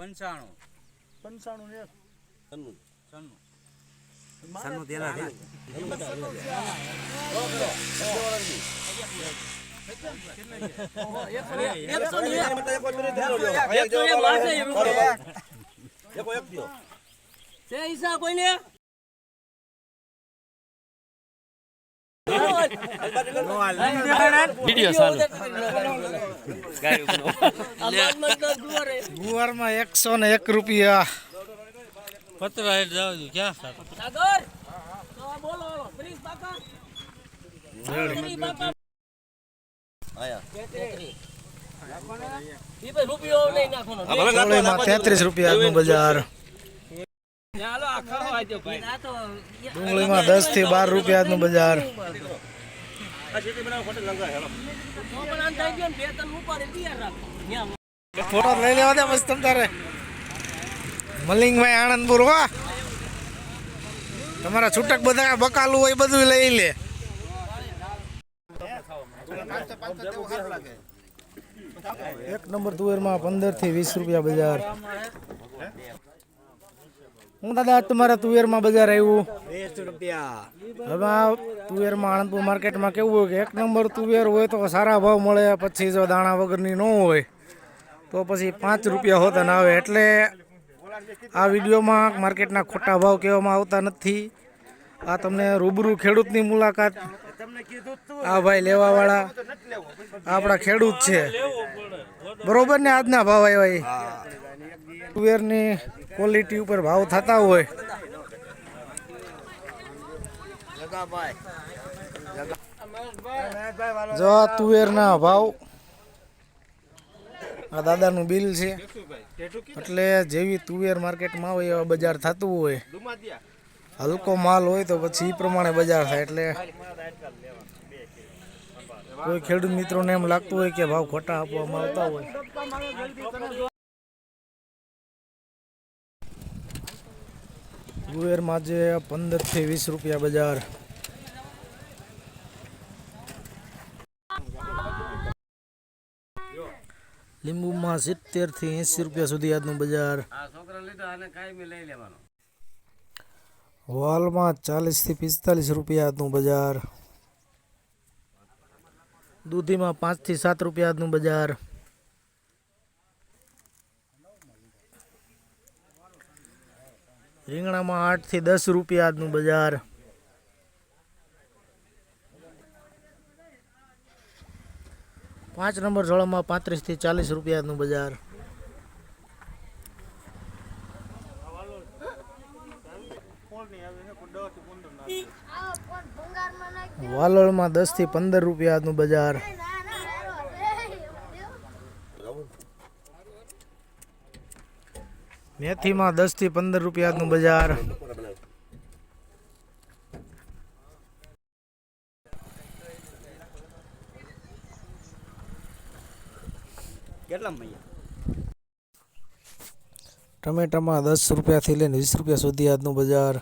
પંચાણું 95 ને 96 સન્નું તેના દે વિડિયો ચાલુ ગુવારમાં 101 રૂપિયા પતરા હેઠ જાવ છું ક્યાં સાગર તો બોલો પ્લીઝ બાકા આયા ઈ ભાઈ રૂપિયો નહીં નાખવાનો ચોળીમાં 33 રૂપિયાનું બજાર હાલો આ ખાવા આજો ભાઈ આ તો ડુંગળીમાં 10 થી 12 રૂપિયાનું બજાર આ જેટી બનાવ ફોટો લંગા હેલો તો પણ આમ થઈ ગયો ને બે ત્રણ ઉપર તૈયાર રાખો ન્યા ફોટો લઈ લેવા દે મસ્ત તમ તારે મલિંગભાઈ આણંદપુર વાહ તમારા છૂટક બધા બકાલું હોય બધું લઈ લે એક નંબર તુવેરમાં 15 થી 20 રૂપિયા બજાર હું દાદા તમારા તુવેરમાં બજાર આવ્યું 20 રૂપિયા હવે આ તુવેરમાં આણંદપુર માર્કેટમાં કેવું હોય કે એક નંબર તુવેર હોય તો સારા ભાવ મળે, પછી જો દાણા વગરની ન હોય તો પછી 5 રૂપિયા હોતા ના આવે. એટલે આ વિડીયોમાં માર્કેટના ખોટા ભાવ કહેવામાં આવતા નથી. આ તમને રૂબરૂ ખેડૂતની મુલાકાત, આ ભાઈ લેવાવાળા આપણા ખેડૂત છે બરોબર ને. આજના ભાવ આવ્યા તુવેરની ક્વોલિટી ઉપર ભાવ થતા હોય જો આ તુવેરના ભાવ, આ દાદાનું બિલ છે. એટલે જેવી તુવેર માર્કેટમાં હોય એવા બજાર થતું હોય, હલકો માલ હોય તો પછી એ પ્રમાણે બજાર થાય. એટલે કોઈ ખેડૂત મિત્રોને એમ લાગતું હોય કે ભાવ ખોટા આપવામાં આવતા હોય, તુવેરમાં જે 15 થી 20 રૂપિયા બજાર. લીંબુમાં 70 થી 80 રૂપિયા સુધી આજનું બજાર. વાલમાં 40 થી 45 રૂપિયા આજનું બજાર. દૂધીમાં 5 થી 7 રૂપિયા આજનું બજાર. રીંગણામાં 8 થી 10 રૂપિયા આજનું બજાર. પાંચ નંબર જોડામાં 35 થી 40 રૂપિયા આજનું બજાર. વાલોળમાં 10 થી 15 રૂપિયા આજનું બજાર. મેથીમાં 10 થી 15 રૂપિયા આજનું બજાર. ટમેટામાં 10 રૂપિયાથી લઈને 20 રૂપિયા સુધી આજનું બજાર.